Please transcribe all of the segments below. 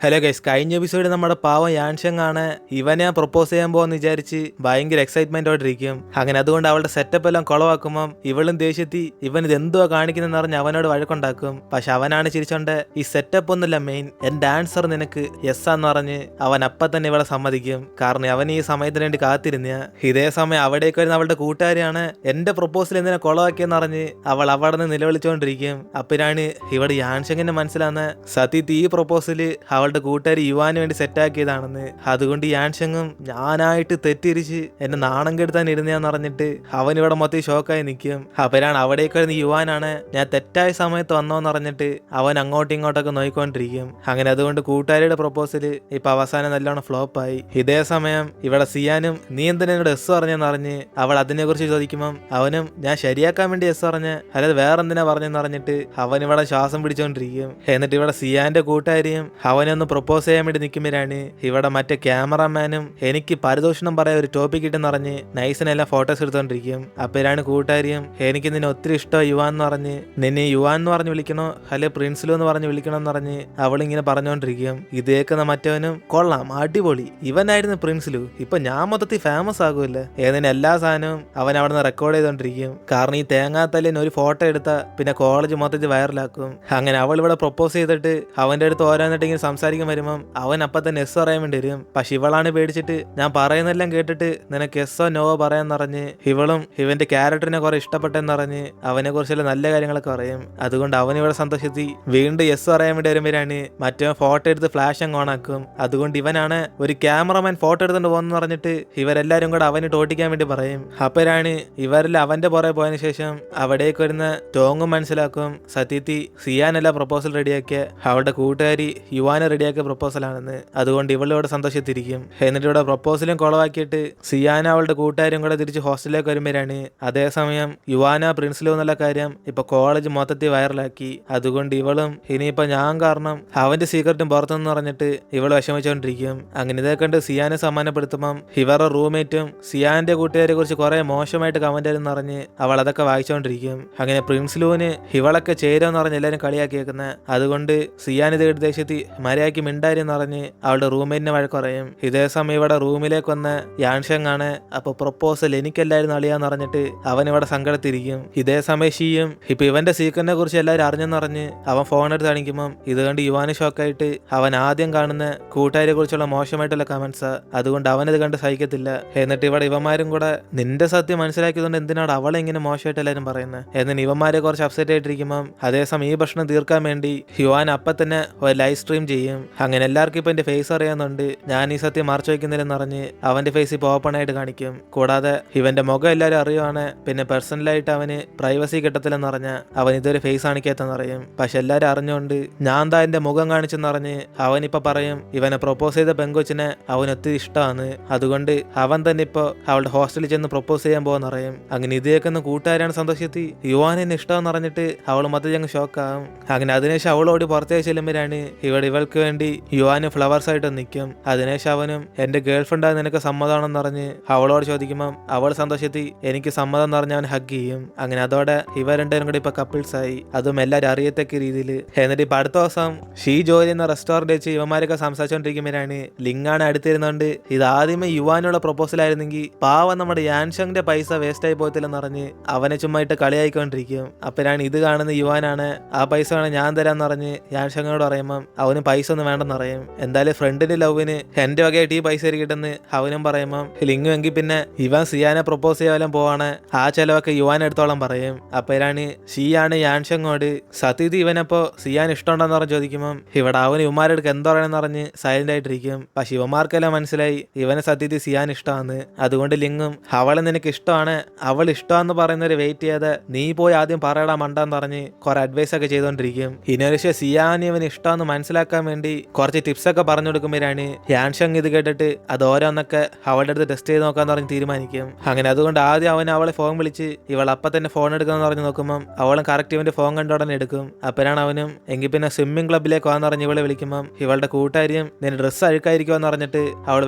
Hello guys, കഴിഞ്ഞ episode നമ്മുടെ പാവം യാൻഷങ് ആണ് ഇവനെ പ്രൊപ്പോസ് ചെയ്യാൻ പോകാന്ന് വിചാരിച്ച് ഭയങ്കര എക്സൈറ്റ്മെന്റോടെ ഇരിക്കും. അങ്ങനെ അതുകൊണ്ട് അവളുടെ സെറ്റപ്പ് എല്ലാം കുളവാക്കുമ്പം ഇവളും ദേഷ്യത്തി ഇവൻ ഇത് എന്തുവാ കാണിക്കുന്നെന്ന് പറഞ്ഞ് അവനോട് വഴക്കുണ്ടാക്കും. പക്ഷെ അവനാണ് ചിരിച്ചോണ്ട് ഈ സെറ്റപ്പ് ഒന്നുമില്ല മെയിൻ, എന്റെ ആൻസർ നിനക്ക് യെസ് ആന്ന് പറഞ്ഞ് അവൻ അപ്പം തന്നെ ഇവളെ സമ്മതിക്കും. കാരണം അവൻ ഈ സമയത്തിന് വേണ്ടി കാത്തിരുന്ന. ഇതേ സമയം അവിടേക്ക് വരുന്ന അവളുടെ കൂട്ടുകാരിയാണ് എന്റെ പ്രൊപ്പോസൽ എന്തിനാ കുളവാക്കിയെന്ന് പറഞ്ഞ് അവൾ അവിടെ നിന്ന് നിലവിളിച്ചോണ്ടിരിക്കും. അപ്പോഴാണ് ഇവിടെ യാൻഷങ്ങിന്റെ മനസ്സിലാന്ന് സത്യത്തിൽ ഈ പ്രൊപ്പോസല് അവളുടെ കൂട്ടുകാരി യുവാന് വേണ്ടി സെറ്റാക്കിയതാണെന്ന്. അതുകൊണ്ട് യാൻഷങ്ങും ഞാനായിട്ട് തെറ്റിരിച്ച് എന്നെ നാണം കെടുത്താൻ ഇരുന്നയാന്ന് പറഞ്ഞിട്ട് അവൻ ഇവിടെ മൊത്തം ഷോക്കായി നിൽക്കും. അപ്പോഴാണ് അവിടേക്ക് വരുന്ന യുവാനാണ് ഞാൻ തെറ്റായ സമയത്ത് വന്നോന്ന് പറഞ്ഞിട്ട് അവൻ അങ്ങോട്ടും ഇങ്ങോട്ടൊക്കെ നോയിക്കൊണ്ടിരിക്കും. അങ്ങനെ അതുകൊണ്ട് കൂട്ടുകാരിയുടെ പ്രൊപ്പോസല് ഇപ്പൊ അവസാനം നല്ലോണം ഫ്ലോപ്പായി. ഇതേ സമയം ഇവിടെ സിയാനും നീ എന്തിനാ എന്നോട് എസ് പറഞ്ഞെന്ന് അറിഞ്ഞ് അവൾ അതിനെ കുറിച്ച് ചോദിക്കുമ്പം അവനും ഞാൻ ശരിയാക്കാൻ വേണ്ടി എസ് പറഞ്ഞ് അല്ലാതെ വേറെന്തിനാ പറഞ്ഞെന്ന് പറഞ്ഞിട്ട് അവൻ ഇവിടെ ശ്വാസം പിടിച്ചോണ്ടിരിക്കും. എന്നിട്ട് ഇവിടെ സിയാന്റെ കൂട്ടുകാരിയും അവനൊന്ന് പ്രൊപ്പോസ് ചെയ്യാൻ വേണ്ടി നിൽക്കുമ്പോഴാണ് ഇവിടെ മറ്റേ ക്യാമറാമാനും എനിക്ക് പാരിതോഷികം പറയാൻ ഒരു ടോപ്പിക് കിട്ടുന്ന പറഞ്ഞ് നൈസിനെല്ലാം ഫോട്ടോസ് എടുത്തോണ്ടിരിക്കും. അപ്പോഴാണ് കൂട്ടുകാരിയും എനിക്ക് നിന്നെ ഒത്തിരി ഇഷ്ടം യുവാൻ എന്ന് പറഞ്ഞ് നിന്നെ യുവാൻ എന്ന് പറഞ്ഞ് വിളിക്കണോ അല്ലെ പ്രിൻസിലോ എന്ന് പറഞ്ഞ് വിളിക്കണോ എന്ന് പറഞ്ഞ് അവളിങ്ങനെ പറഞ്ഞുകൊണ്ടിരിക്കും. ഇത് കേൾക്കുന്ന മറ്റവനും കൊള്ളാം അടിപൊളി, ഇവനായിരുന്നു പ്രിൻസിലു, ഇപ്പൊ ഞാൻ മൊത്തത്തിൽ ഫേമസ് ആകുമല്ലേ ഏതിന് എല്ലാ സാധനവും അവൻ അവിടെ നിന്ന് റെക്കോർഡ് ചെയ്തോണ്ടിരിക്കും. കാരണം ഈ തേങ്ങാത്തല്ലിന് ഒരു ഫോട്ടോ എടുത്ത പിന്നെ കോളേജ് മൊത്തത്തിൽ വൈറലാക്കും. അങ്ങനെ അവൾ ഇവിടെ പ്രൊപ്പോസ് ചെയ്തിട്ട് അവന്റെ അടുത്ത് ഓരോന്നിട്ട് ഇങ്ങനെ സംസാരിക്കാൻ വരുമ്പം അവൻ അപ്പം തന്നെ എസ് പറയാൻ വേണ്ടി വരും. പക്ഷെ ഇവളാണ് പേടിച്ചിട്ട് ഞാൻ പറയുന്നെല്ലാം കേട്ടിട്ട് നിനക്ക് എസ്സോ നോവോ പറയാന്ന് പറഞ്ഞ് ഇവളും ഇവന്റെ ക്യാരക്ടറിനെ കുറെ ഇഷ്ടപ്പെട്ടെന്ന് പറഞ്ഞ് അവനെ കുറിച്ചുള്ള നല്ല കാര്യങ്ങളൊക്കെ പറയും. അതുകൊണ്ട് അവൻ ഇവിടെ സന്തോഷത്തി വീണ്ടും എസ് പറയാൻ വേണ്ടി വരുമ്പോഴാണ് മറ്റേ ഫോട്ടോ എടുത്ത് ഫ്ലാഷ് അങ്ങ് ഓണാക്കും. അതുകൊണ്ട് ഇവനാണ് ഒരു ക്യാമറമാൻ ഫോട്ടോ എടുത്തുകൊണ്ട് പോകുന്നു പറഞ്ഞിട്ട് ഇവരെല്ലാരും കൂടെ അവന് ഓട്ടിക്കാൻ വേണ്ടി പറയും. അപ്പോഴാണ് ഇവരിൽ അവന്റെ പുറകെ പോയതിനു ശേഷം അവിടേക്ക് വരുന്ന ടോങ്ങും മനസ്സിലാക്കും സത്യത്തി സിയാനല്ല പ്രൊപ്പോസൽ റെഡിയാക്കിയ അവളുടെ കൂട്ടുകാരി യുവാനെ റെഡിയാക്കിയ പ്രൊപ്പോസലാണെന്ന്. അതുകൊണ്ട് ഇവളിവിടെ സന്തോഷത്തിരിക്കും. എന്നിട്ട് ഇവിടെ പ്രൊപ്പോസലും കുളവാക്കിയിട്ട് സിയാന അവളുടെ കൂട്ടുകാരും കൂടെ തിരിച്ച് ഹോസ്റ്റലിലേക്ക് വരുമ്പോഴാണ് അതേസമയം യുവാന പ്രിൻസിലോ എന്നുള്ള കാര്യം ഇപ്പൊ കോളേജ് മൊത്തത്തിൽ വൈറലാക്കി. അതുകൊണ്ട് ഇവളും ഇനിയിപ്പോ ഞാൻ കാരണം അവന്റെ സീക്രറ്റും പുറത്തുനിന്ന് പറഞ്ഞിട്ട് ഇവള് വിഷമിച്ചോണ്ടിരിക്കും. അങ്ങനെ ഇതേ കണ്ട് സിയാനെ സമ്മാനപ്പെടുത്തുമ്പം ഇവരുടെ റൂംമേറ്റും സിയാന്റെ കൂട്ടുകാരെ കുറിച്ച് കുറെ മോശമായിട്ട് കമന്റ് ആയിരുന്നു പറഞ്ഞ് അവൾ അതൊക്കെ വായിച്ചോണ്ടിരിക്കും. അങ്ങനെ പ്രിൻസിലുവിന് ഇവളൊക്കെ ചേരുമെന്ന് പറഞ്ഞ് എല്ലാവരും കളിയാക്കിയേക്കുന്നത്. അതുകൊണ്ട് സിയാൻ ഇത് ദേശത്തി മര്യാദയ്ക്ക് മിണ്ടാരെന്ന് പറഞ്ഞ് അവളുടെ റൂംമേറ്റിനെ വഴക്കുറയും. ഇതേ സമയം ഇവിടെ റൂമിലേക്ക് വന്ന് യാൻഷങ് ആണ് അപ്പൊ പ്രൊപ്പോസൽ എനിക്കല്ലായിരുന്നു അളിയാന്ന് പറഞ്ഞിട്ട് അവൻ ഇവിടെ സങ്കടത്തിരിക്കും. ഇതേ സമയം ഷീയും ഇപ്പൊ ഇവന്റെ സീക്രറ്റിനെ കുറിച്ച് എല്ലാവരും അറിഞ്ഞെന്ന് പറഞ്ഞ് അവൻ ഫോൺ എടുത്ത് കാണിക്കുമ്പം ഇത് കണ്ട് യുവാന് ഷോക്കായിട്ട് അവൻ ആദ്യം കാണുന്ന കൂട്ടുകാരെ കുറിച്ചുള്ള മോശമായിട്ടുള്ള കമന്റ്സാ. അതുകൊണ്ട് അവനത് കണ്ട് സഹിക്കത്തില്ല. എന്നിട്ട് ഇവിടെ ഇവന്മാരും കൂടെ നിന്റെ സത്യം മനസ്സിലാക്കിയതുകൊണ്ട് എന്തിനാണ് അവളെ ഇങ്ങനെ മോശമായിട്ട് എല്ലാവരും പറയുന്നത് എന്നിട്ട് ഇവന്മാരെ കുറച്ച് അപ്സെറ്റ് ആയിട്ടിരിക്കുമ്പം അതേസമയം ഈ പ്രശ്നം തീർക്കാൻ വേണ്ടി യുവാൻ അപ്പം തന്നെ ഒരു ലൈവ് സ്ട്രീം ചെയ്യും. അങ്ങനെ എല്ലാവർക്കും ഇപ്പൊ എന്റെ ഫേസ് അറിയാവുന്നുണ്ട്, ഞാൻ ഈ സത്യം മറച്ചു വയ്ക്കുന്നില്ലെന്ന് പറഞ്ഞ് അവന്റെ ഫേസ് ഇപ്പൊ ഓപ്പൺ ആയിട്ട് കാണിക്കും. കൂടാതെ ഇവന്റെ മുഖം എല്ലാവരും അറിയുവാണ്. പിന്നെ പേഴ്സണലായിട്ട് അവന് പ്രൈവസി കിട്ടത്തില്ലെന്ന് പറഞ്ഞ അവൻ ഇതൊരു ഫേസ് കാണിക്കാത്തെന്ന് പറയും. പക്ഷെ എല്ലാരും അറിഞ്ഞുകൊണ്ട് ഞാൻ എന്താ എന്റെ മുഖം കാണിച്ചെന്ന് പറഞ്ഞ് അവനിപ്പോ പറയും ഇവനെ പ്രൊപ്പോസ് ചെയ്ത പെങ്കൊച്ചിനെ അവൻ ഒത്തിരി ഇഷ്ടമാണ്. അതുകൊണ്ട് അവൻ തന്നെ ഇപ്പൊ അവളുടെ ഹോസ്റ്റലിൽ ചെന്ന് പ്രൊപ്പോസ് ചെയ്യാൻ പോകുന്ന പറയും. അങ്ങനെ ഇത് കേൾക്കുന്ന കൂട്ടുകാരാണ് സന്തോഷത്തി യുവാൻ എന്നെ ഇഷ്ടമെന്ന് പറഞ്ഞിട്ട് അവൾ മൊത്തം ഞങ്ങൾ ഷോക്കാവും. അങ്ങനെ അതിനുശേഷം അവളോട് പുറത്തേക്ക് ചെല്ലുമ്പോഴാണ് ഇവിടെ ഇവൾക്ക് വേണ്ടി യുവാന് ഫ്ലവേഴ്സ് ആയിട്ട് നിൽക്കും. അതിനുശേഷം അവനും എന്റെ ഗേൾ ഫ്രണ്ടാണ് നിനക്ക് സമ്മതമാണെന്ന് പറഞ്ഞ് അവളോട് ചോദിക്കുമ്പം അവൾ സന്തോഷത്തി എനിക്ക് സമ്മതം എന്ന് പറഞ്ഞ് അവൻ ഹഗ് ചെയ്യും. അങ്ങനെ അതോടെ ഇവ രണ്ടുപേരും കൂടി ഇപ്പൊ കപ്പിൾസ് ആയി, അതും എല്ലാവരും അറിയത്തക്ക രീതിയിൽ. എന്നിട്ട് ഇപ്പൊ അടുത്ത ദിവസം ഷീ ജോലി എന്ന റെസ്റ്റോറന്റ് വെച്ച് ഇവന്മാരൊക്കെ സംസാരിച്ചോണ്ടിരിക്കുമ്പോഴാണ് ലിങ്ങാണ് അടുത്തിരുന്നോണ്ട് ഇത് ആദ്യമേ യുവാനുള്ള പ്രൊപ്പോസൽ ആയിരുന്നെങ്കിൽ പാവം നമ്മുടെ യാൻഷങ്ങിന്റെ പൈസ വേസ്റ്റ് ആയി പോകത്തില്ലെന്ന് പറഞ്ഞ് അവനെ ചുമ്മായിട്ട് കളിയായിക്കൊണ്ടിരിക്കും. അപ്പോഴാണ് ഇത് കാണുന്ന യുവാനാണ് ആ പൈസ വേണം ഞാൻ തരാന്ന് പറഞ്ഞ് യാൻഷങ്ങിനോട് പറയുമ്പം അവന് പൈസ ഒന്നും വേണ്ടെന്ന് പറയും. എന്തായാലും ഫ്രണ്ടിന്റെ ലവിന് എന്റെ വകയായിട്ട് ഈ പൈസ കിട്ടുന്ന അവനും പറയുമ്പം ലിങ്ങും എങ്കിൽ പിന്നെ ഇവൻ സിയാനെ പ്രൊപ്പോസ് ചെയ്യാൻ പോവാണ് ആ ചെലവൊക്കെ യുവാൻ എടുത്തോളം പറയും. അപ്പോഴാണ് ഷിയാണ് യാൻഷങ്ങോട് സത്യത്തിൽ ഇവനപ്പോ സിയാൻ ഇഷ്ടമുണ്ടെന്ന് പറഞ്ഞ് ചോദിക്കുമ്പം ഇവിടെ അവന് ഇവന്മാരെടുക്ക് എന്താ പറയണമെന്ന് പറഞ്ഞ് സൈലന്റ് ആയിട്ടിരിക്കും. പക്ഷെ ഇവന്മാർക്കെല്ലാം മനസ്സിലായി ഇവനെ സത്യത്തിൽ സിയാൻ ഇഷ്ടമാണ്. അതുകൊണ്ട് ലിങ്ങും അവളെ നിനക്ക് ഇഷ്ടമാണ്, അവൾ ഇഷ്ടമാണെന്ന് പറയുന്നവര് വെയിറ്റ് ചെയ്യാതെ നീ പോയി ആദ്യം പറയടാ മണ്ടാന്ന് പറഞ്ഞ് കുറെ അഡ്വൈസ് ഒക്കെ ചെയ്തോണ്ടിരിക്കും. ഇനൊരു സിയാൻ ഇവന് ഇഷ്ടമെന്ന് മനസ്സിലാക്കാൻ വേണ്ടി കുറച്ച് ടിപ്സ് ഒക്കെ പറഞ്ഞു കൊടുക്കുമ്പോഴാണ് യാൻഷങ് ഇത് കേട്ടിട്ട് അത് ഓരോന്നൊക്കെ അവളുടെ അടുത്ത് ടെസ്റ്റ് ചെയ്ത് നോക്കാന്ന് പറഞ്ഞ് തീരുമാനിക്കും. അങ്ങനെ അതുകൊണ്ട് ആദ്യം അവൻ അവളെ ഫോൺ വിളിച്ച് ഇവൾ അപ്പം തന്നെ ഫോൺ എടുക്കാന്ന് പറഞ്ഞ് നോക്കുമ്പം അവളും കറക്റ്റ് ഇവന്റെ ഫോൺ കണ്ട ഉടനെ എടുക്കും. അപ്പോഴാണ് അവനും എങ്കിൽ പിന്നെ സ്വിമ്മിംഗ് ക്ലബിലേക്ക് വന്ന് പറഞ്ഞ് ഇവളെ വിളിക്കുമ്പം ഇവളുടെ കൂട്ടുകാരിയും നിന്റെ ഡ്രസ്സ് അഴുക്കായിരിക്കുമെന്ന് പറഞ്ഞിട്ട് അവൾ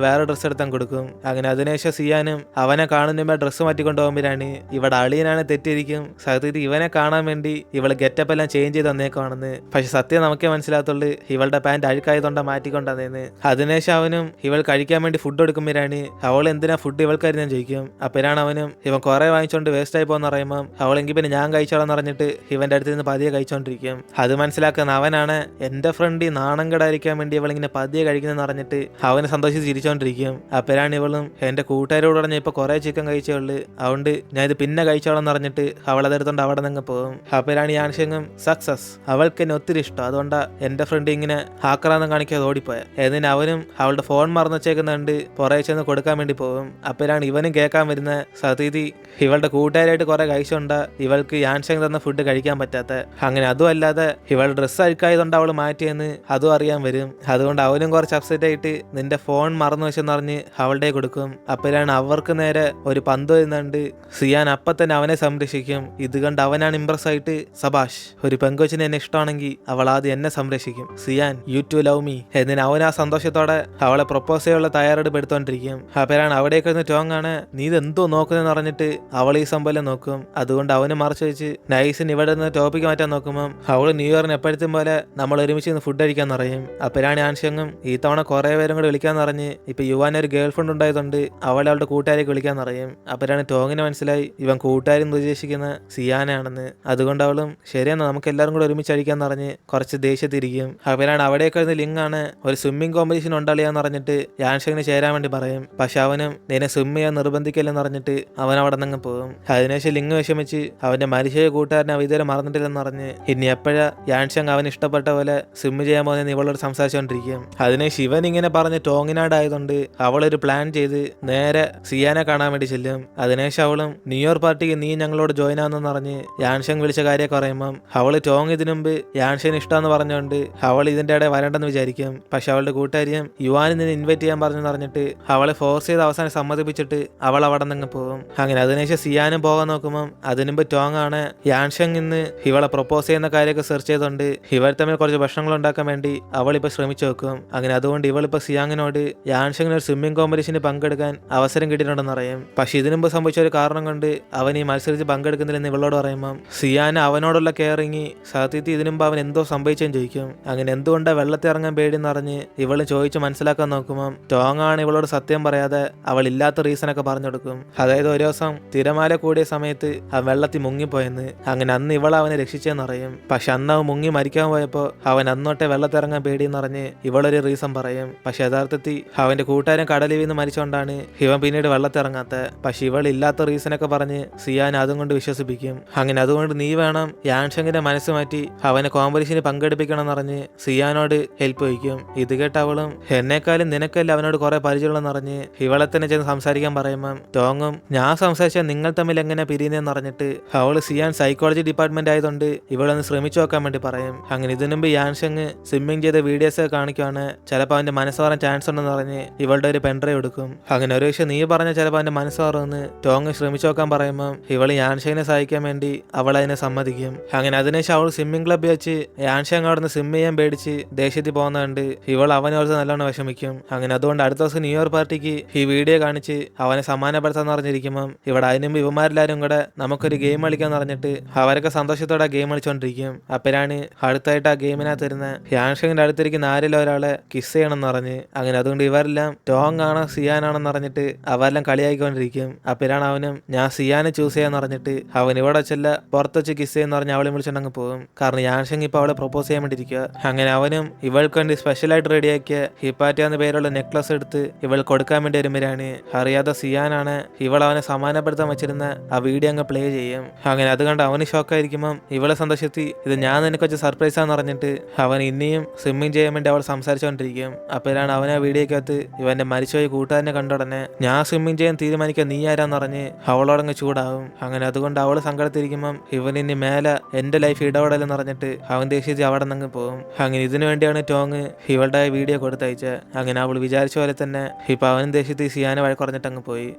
വേറെ ഡ്രസ്സ് എടുത്താൻ കൊടുക്കും. അങ്ങനെ അതിനുശേഷം സിയാനും അവനെ കാണുന്ന ഡ്രസ്സ് മാറ്റിക്കൊണ്ട് പോകുമ്പോഴാണ് ഇവിടെ അളിയനാണ് തെറ്റിയിരിക്കും സത്യത്തിൽ ഇവനെ കാണാൻ വേണ്ടി ഇവള് ഗെറ്റപ്പ് എല്ലാം ചേഞ്ച് ചെയ്ത് തന്നേക്കുവാണെന്ന്. പക്ഷെ സത്യം നമുക്കേ മനസ്സിലാകത്തുള്ളൂ ഇവളുടെ പാൻറ് അവന്റെ അഴുക്കായതുകൊണ്ടാ മാറ്റിക്കൊണ്ടതേന്ന്. അതിനുശേഷം അവനും ഇവൾ കഴിക്കാൻ വേണ്ടി ഫുഡ് എടുക്കുമ്പോഴാണ് അവൾ എന്തിനാ ഫുഡ് ഇവൾക്കായിരുന്നു ഞാൻ ചോദിക്കും. അപ്പോഴാണ് അവനും ഇവൻ കുറെ വാങ്ങിച്ചോണ്ട് വേസ്റ്റ് ആയി പോകുന്ന പറയുമ്പോൾ അവളെങ്കിൽ പിന്നെ ഞാൻ കഴിച്ചോളാം പറഞ്ഞിട്ട് ഇവന്റെ അടുത്ത് നിന്ന് പതിയെ കഴിച്ചോണ്ടിരിക്കും. അത് മനസ്സിലാക്കുന്ന അവനാണ് എന്റെ ഫ്രണ്ട് ഈ നാണം കെടാതിരിക്കാൻ വേണ്ടി ഇവളിങ്ങനെ പതിയെ കഴിക്കുന്നതെന്ന് പറഞ്ഞിട്ട് അവനെ സന്തോഷിച്ച് ചിരിച്ചോണ്ടിരിക്കും. അപ്പോഴാണ് ഇവളും എന്റെ കൂട്ടുകാരോട് പറഞ്ഞ ഇപ്പൊ കുറെ ചിക്കൻ കഴിച്ചേ ഉള്ളു, അതുകൊണ്ട് ഞാൻ ഇത് പിന്നെ കഴിച്ചോളാം എന്ന് പറഞ്ഞിട്ട് അവൾ അതെടുത്തോണ്ട് അവിടെ നിന്ന് പോകും. അപ്പോഴാണ് യാൻഷെങ്ങും സക്സസ്, അവൾക്ക് എന്നെ ഒത്തിരി ഇഷ്ടം, അതുകൊണ്ടാ എന്റെ ഫ്രണ്ട് ഇങ്ങനെ ഹാക്കറാന്ന് കാണിക്കാതെ ഓടിപ്പോയ. എന്നിട്ട് അവനും അവളുടെ ഫോൺ മറന്നു വെച്ചേക്കുന്നുണ്ട് പുറകെ ചെന്ന് കൊടുക്കാൻ വേണ്ടി പോകും. അപ്പോഴാണ് ഇവനും കേൾക്കാൻ വരുന്ന സതീതി ഇവളുടെ കൂട്ടുകാരായിട്ട് കുറെ കഴിച്ചുകൊണ്ട ഇവൾക്ക് യാൻഷെങ് തന്ന ഫുഡ് കഴിക്കാൻ പറ്റാത്ത. അങ്ങനെ അതും അല്ലാതെ ഇവളുടെ ഡ്രസ്സ് അഴുക്കായതുകൊണ്ട് അവൾ മാറ്റിയെന്ന് അതും അറിയാൻ വരും. അതുകൊണ്ട് അവനും കുറച്ച് അപ്സെറ്റ് ആയിട്ട് നിന്റെ ഫോൺ മറന്നു വെച്ചെന്ന് പറഞ്ഞ് അവളുടെ കൊടുക്കും. അപ്പോഴാണ് അവർക്ക് നേരെ ഒരു പന്ത് വരുന്നുണ്ട്. സിയാൻ അപ്പം തന്നെ അവനെ സംരക്ഷിക്കും. ഇത് കണ്ട് അവനാണ് ഇംപ്രസ് ആയിട്ട് സബാഷ്, ഒരു പെങ്കൊച്ചിനെ എന്നെ ഇഷ്ടമാണെങ്കിൽ അവൾ ആദ്യം എന്നെ സംരക്ഷിക്കും, സിയാൻ യു ടു ലവ് മീ എന്നിന് അവൻ ആ സന്തോഷത്തോടെ അവളെ പ്രൊപ്പോസ് ചെയ്യാനുള്ള തയ്യാറെടുപ്പ് എടുത്തോണ്ടിരിക്കും. അപ്പോഴാണ് അവിടേക്ക് ഒന്ന് ടോങ് ആണ് നീ ഇതെന്തോ നോക്കുന്നതെന്ന് പറഞ്ഞിട്ട് അവൾ ഈ സംഭവം നോക്കും. അതുകൊണ്ട് അവന് മറച്ചു വെച്ച് നൈസിന് ഇവിടെ നിന്ന് ടോപ്പിക്ക് മാറ്റാൻ നോക്കുമ്പോൾ അവള് ന്യൂ ഇയറിന് എപ്പോഴത്തും പോലെ നമ്മൾ ഒരുമിച്ച് നിന്ന് ഫുഡ് കഴിക്കാൻ പറയും. അപ്പോഴാണ് യാൻഷെങ്ങും ഈ തവണ കുറെ പേരും കൂടെ വിളിക്കാന്ന് പറഞ്ഞ് ഇപ്പൊ യുവാൻ ഒരു ഗേൾ ഫ്രണ്ട് ഉണ്ടായതുകൊണ്ട് അവളുടെ കൂട്ടുകാരേക്ക് വിളിക്കാന്ന് പറയും. അപ്പോഴാണ് ടോങ്ങിന് മനസ്സിലായി ഇവൻ കൂട്ടുകാരും ഉദ്ദേശിക്കുന്ന സിയാനാണെന്ന്. അതുകൊണ്ട് അവളും ശരിയെന്നാ നമുക്ക് എല്ലാവരും കൂടെ ഒരുമിച്ച് കഴിക്കാന്ന് പറഞ്ഞ് കുറച്ച് ദേഷ്യത്തിരിക്കും. അപ്പോഴാണ് അവിടേക്ക് ലിങ്ക് ആണ് ഒരു സ്വിമ്മിംഗ് കോമ്പറ്റീഷൻ ഉണ്ടാളിയാന്ന് പറഞ്ഞിട്ട് യാൻഷെങ്ങിന് ചേരാൻ വേണ്ടി പറയും. പക്ഷെ അവനും നിന്നെ സ്വിം ചെയ്യാൻ നിർബന്ധിക്കില്ലെന്ന് പറഞ്ഞിട്ട് അവൻ അവിടെ നിന്ന് പോകും. അതിനുശേഷം ലിങ്ക് വിഷമിച്ച് അവന്റെ മരിച്ചയ കൂട്ടുകാരനെ അവ ഇതുവരെ മറന്നിട്ടില്ലെന്ന് പറഞ്ഞ് ഇനി എപ്പോഴാ യാൻഷെങ് അവന് ഇഷ്ടപ്പെട്ട പോലെ സ്വിം ചെയ്യാൻ പോകുന്ന ഇവളോട് സംസാരിച്ചുകൊണ്ടിരിക്കും. അതിനെ ശിവൻ ഇങ്ങനെ പറഞ്ഞ് ടോങ്ങിനാടായതുകൊണ്ട് അവളൊരു പ്ലാൻ ചെയ്ത് നേരെ സിയാനെ കാണാൻ വേണ്ടി ചെല്ലും. അതിനുശേഷം അവളും ന്യൂ ഇയർ പാർട്ടിക്ക് നീ ഞങ്ങളോട് ജോയിൻ ആണെന്ന് പറഞ്ഞ് യാൻഷെങ് വിളിച്ച കാര്യമൊക്കെ പറയുമ്പം അവള് ടോങ് ഇതിനു മുമ്പ് യാൻഷെന് ഇഷ്ടമെന്ന് പറഞ്ഞുകൊണ്ട് അവൾ ഇതിന്റെ ഇടയിൽ വരണ്ടെന്ന് വിചാരിക്കും. പക്ഷെ അവളുടെ കൂട്ടുകാരിയും യുവാനും നിന്നെ ഇൻവൈറ്റ് ചെയ്യാൻ പറഞ്ഞു പറഞ്ഞിട്ട് അവളെ ഫോഴ്സ് ചെയ്ത് അവസാനം സമ്മതിപ്പിച്ചിട്ട് അവൾ അവിടെ നിന്ന് പോകും. അങ്ങനെ അതിനുശേഷം സിയാനും പോകാൻ നോക്കുമ്പോൾ അതിനുമ്പ് ടോങ് ആണ് യാൻഷെങ് ഇന്ന് ഇവളെ പ്രൊപ്പോസ് ചെയ്യുന്ന കാര്യമൊക്കെ സെർച്ച് ചെയ്തുകൊണ്ട് ഇവർ തമ്മിൽ കുറച്ച് ഭക്ഷണങ്ങൾ ഉണ്ടാക്കാൻ വേണ്ടി അവളിപ്പോ ശ്രമിച്ചു നോക്കും. അങ്ങനെ അതുകൊണ്ട് ഇവളിപ്പോ സിയാങ്ങിനോട് യാൻഷെങ്ങിന് ഒരു സ്വിമ്മിംഗ് കോമ്പറ്റീഷന് പങ്കെടുക്കാൻ അവസരം കിട്ടിയിട്ടുണ്ടെന്ന് അറിയും. പക്ഷെ ഇതിനുമ്പ് സംഭവിച്ച ഒരു കാരണം കൊണ്ട് അവൻ ഈ മത്സരിച്ച് പങ്കെടുക്കുന്നില്ലെന്ന് ഇവളോട് പറയുമ്പോൾ സിയാൻ അവനോടുള്ള കെയറിങ് സത്യത്തിൽ ഇതിനുമ്പ് അവൻ എന്തോ സംഭവിച്ചെന്ന് ചോദിക്കും. അങ്ങനെ എന്തുകൊണ്ടാണ് വെള്ളത്തിൽ ഇറങ്ങാൻ പേടിയെന്ന് അറിഞ്ഞ് ഇവള് ചോദിച്ച് മനസ്സിലാക്കാൻ നോക്കുമ്പോൾ ടോങ് ആണ് ഇവളോട് സത്യം പറയാതെ അവൾ ഇല്ലാത്ത റീസണൊക്കെ പറഞ്ഞു കൊടുക്കും. അതായത് ഒരു ദിവസം തിരമാല കൂടിയ സമയത്ത് അവൻ വെള്ളത്തിൽ മുങ്ങിപ്പോയെന്ന്. അങ്ങനെ അന്ന് ഇവൾ അവനെ രക്ഷിച്ചെന്ന് അറിയും. പക്ഷെ അന്ന് അവൻ മുങ്ങി മരിക്കാൻ പോയപ്പോൾ അവൻ അന്നോട്ടെ വെള്ളത്തിറങ്ങാൻ പേടിയെന്ന് പറഞ്ഞ് ഇവളൊരു റീസൺ പറയും. പക്ഷെ യഥാർത്ഥത്തിൽ അവന്റെ കൂട്ടുകാരൻ കടലിൽ വീന്ന് മരിച്ചുകൊണ്ടാണ് ഇവൻ പിന്നീട് വെള്ളത്തിറങ്ങാത്ത. പക്ഷെ ഇവൾ ഇല്ലാത്ത റീസണൊക്കെ പറഞ്ഞ് സിയാൻ അതും കൊണ്ട് വിശ്വസിപ്പിക്കും. അങ്ങനെ അതുകൊണ്ട് നീ വേണം യാൻഷെങ്ങിന്റെ മനസ്സ് മാറ്റി അവനെ കോമ്പറ്റീഷന് പങ്കെടുപ്പിക്കണം എന്ന് പറഞ്ഞ് സിയാനോട് ഹെൽപ്പ് വയ്ക്കും. ഇത് കേട്ട അവളും എന്നെക്കാളും നിനക്കല്ല അവനോട് കുറെ പരിചയമുള്ളെന്ന് പറഞ്ഞ് ഇവളെ തന്നെ ചെന്ന് സംസാരിക്കാൻ പറയുമ്പം ടോങ്ങും ഞാൻ സംസാരിച്ചാൽ നിങ്ങൾ തമ്മിൽ എങ്ങനെ പിരിയുന്നതെന്ന് പറഞ്ഞിട്ട് അവള് സിയാൻ സൈക്കോളജി ഡിപ്പാർട്ട്മെന്റ് ആയതുകൊണ്ട് ഇവളൊന്ന് ശ്രമിച്ചു നോക്കാൻ വേണ്ടി പറയും. അങ്ങനെ ഇതിനു മുമ്പ് യാൻഷെങ് സ്വിമ്മിങ് ചെയ്ത വീഡിയോസ് ഒക്കെ കാണിക്കുവാണ്, ചിലപ്പോൾ അവന്റെ മനസ്സ് മാറാൻ ചാൻസ് ഉണ്ടെന്ന് പറഞ്ഞ് ഇവളുടെ ഒരു പെൻഡ്രൈവ് എടുക്കും. അങ്ങനെ ഒരു പക്ഷേ നീ പറഞ്ഞ ചിലപ്പോൾ അവന്റെ മനസ്സ് മാറുമെന്ന് ടോങ് ശ്രമിച്ചു നോക്കാൻ പറയുമ്പോൾ ഇവള് യാൻഷെങ്ങിനെ സഹായിക്കാൻ വേണ്ടി അവൾ അതിനെ സമ്മതിക്കും. അങ്ങനെ അതിനുശേഷം അവൾ സ്വിമ്മിംഗ് ക്ലബ്ബിൽ വെച്ച് യാൻഷെങ് അവിടെ നിന്ന് സ്വിം ചെയ്യാൻ പേടിച്ച് ദേഷ്യത്തിൽ പോകുന്നുണ്ട് ഇവൾ അവനോർത്ത് നല്ലോണം വിഷമിക്കും. അങ്ങനെ അതുകൊണ്ട് അടുത്ത ദിവസം ന്യൂ ഇയർ പാർട്ടിക്ക് ഈ വീഡിയോ കാണിച്ച് അവനെ സമ്മാനപ്പെടുത്താന്ന് പറഞ്ഞിരിക്കുമ്പം ഇവിടെ അതിനുമ്പ് ഇവന്മാരെല്ലാരും കൂടെ നമുക്കൊരു ഗെയിം കളിക്കാന്ന് പറഞ്ഞിട്ട് അവരൊക്കെ സന്തോഷത്തോടെ ഗെയിം കളിച്ചോണ്ടിരിക്കും. അപ്പോഴാണ് അടുത്തായിട്ട് ആ ഗെയിമിനകത്ത് ഇരുന്ന യാൻഷെങ്ങിന്റെ അടുത്തിരിക്കുന്ന ആരിലും ഒരാളെ കിസ് ചെയ്യണമെന്ന് പറഞ്ഞ്. അങ്ങനെ അതുകൊണ്ട് ഇവരെല്ലാം ടോങ് ആണോ സിയാനാണെന്ന് പറഞ്ഞിട്ട് അവരെല്ലാം കളിയാക്കിക്കൊണ്ടിരിക്കും. അപ്പോഴാണ് അവനും ഞാൻ സിയാനെ ചൂസ് ചെയ്യാന്ന് പറഞ്ഞിട്ട് അവൻ ഇവിടെ വെച്ചല്ല പുറത്ത് വെച്ച് കിസ് ചെയ്യുന്ന പറഞ്ഞ് അവളെ വിളിച്ചിട്ടങ്ങ് പോകും. കാരണം യാൻഷെങ് ഇപ്പൊ അവളെ പ്രൊപ്പോസ് ചെയ്യാൻ വേണ്ടിയിരിക്കുക. അങ്ങനെ അവനും ഇവൾക്ക് വേണ്ടി സ്പെഷ്യലായിട്ട് റെഡിയാക്കിയ ഹിപ്പാറ്റിയ എന്ന പേരുള്ള നെക്ലസ് എടുത്ത് ഇവൾ കൊടുക്കാൻ വേണ്ടി വരുമ്പോഴാണ് അറിയാതെ സിയാനാണ് ഇവൾ അവനെ സമാനപ്പെടുത്താൻ വെച്ചിരുന്ന ആ വീഡിയോ അങ്ങ് പ്ലേ ചെയ്യും. അങ്ങനെ അത് കണ്ട് അവന് ഷോക്കായിരിക്കുമ്പം ഇവളെ സന്തോഷത്തി ഇത് ഞാൻ നിനക്ക് വെച്ച് സർപ്രൈസ് ആന്ന് പറഞ്ഞിട്ട് അവൻ ഇനിയും സ്വിമ്മിങ് ചെയ്യാൻ വേണ്ടി അവൾ സംസാരിച്ചുകൊണ്ടിരിക്കും. അപ്പോഴാണ് അവൻ ആ വീഡിയോക്കകത്ത് ഇവന്റെ മരിച്ചുപോയ കൂട്ടുകാരനെ കണ്ട ഉടനെ ഞാൻ സ്വിമ്മിങ് ചെയ്യാൻ തീരുമാനിക്കാൻ നീ ആരാന്ന് പറഞ്ഞ് അവളോടങ്ങ് ചൂടാവും. അങ്ങനെ അതുകൊണ്ട് അവള് സങ്കടത്തിരിക്കുമ്പം ഇവൻ ഇനി മേലെ എന്റെ ലൈഫ് ഇടപെടലെന്ന് പറഞ്ഞിട്ട് അവൻ ദേഷിച്ച് അവിടെ നിന്ന് പോകും. അങ്ങനെ ഇതിനു വേണ്ടിയാണ് ടോങ് ഇവളുടെ വീഡിയോ കൊടുത്തയച്ചത്. അങ്ങനെ അവൾ വിചാരിച്ച പോലെ തന്നെ ഇപ്പൊ അവനും ദേഷ്യത്തിൽ സിയാനെ വഴക്കുറഞ്ഞിട്ട് അങ്ങ് പോയി.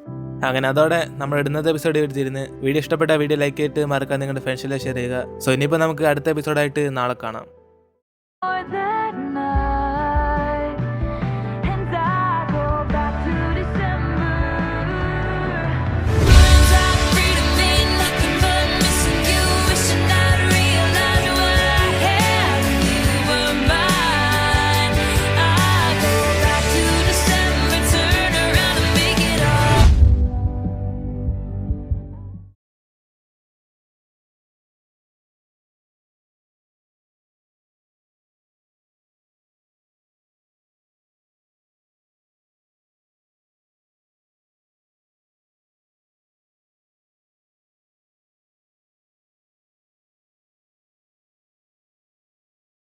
അങ്ങനെ അതോടെ നമ്മൾ ഇടുന്നത് എപ്പിസോഡ് എടുത്തിരുന്ന് വീഡിയോ ഇഷ്ടപ്പെട്ട വീഡിയോ ലൈക്ക് ചെയ്തിട്ട് മറക്കാൻ നിങ്ങളുടെ ഫ്രണ്ട്സിലെ ഷെയർ ചെയ്യുക. സോ ഇനിയിപ്പോൾ നമുക്ക് അടുത്ത എപ്പിസോഡായിട്ട് നാളെ കാണാം.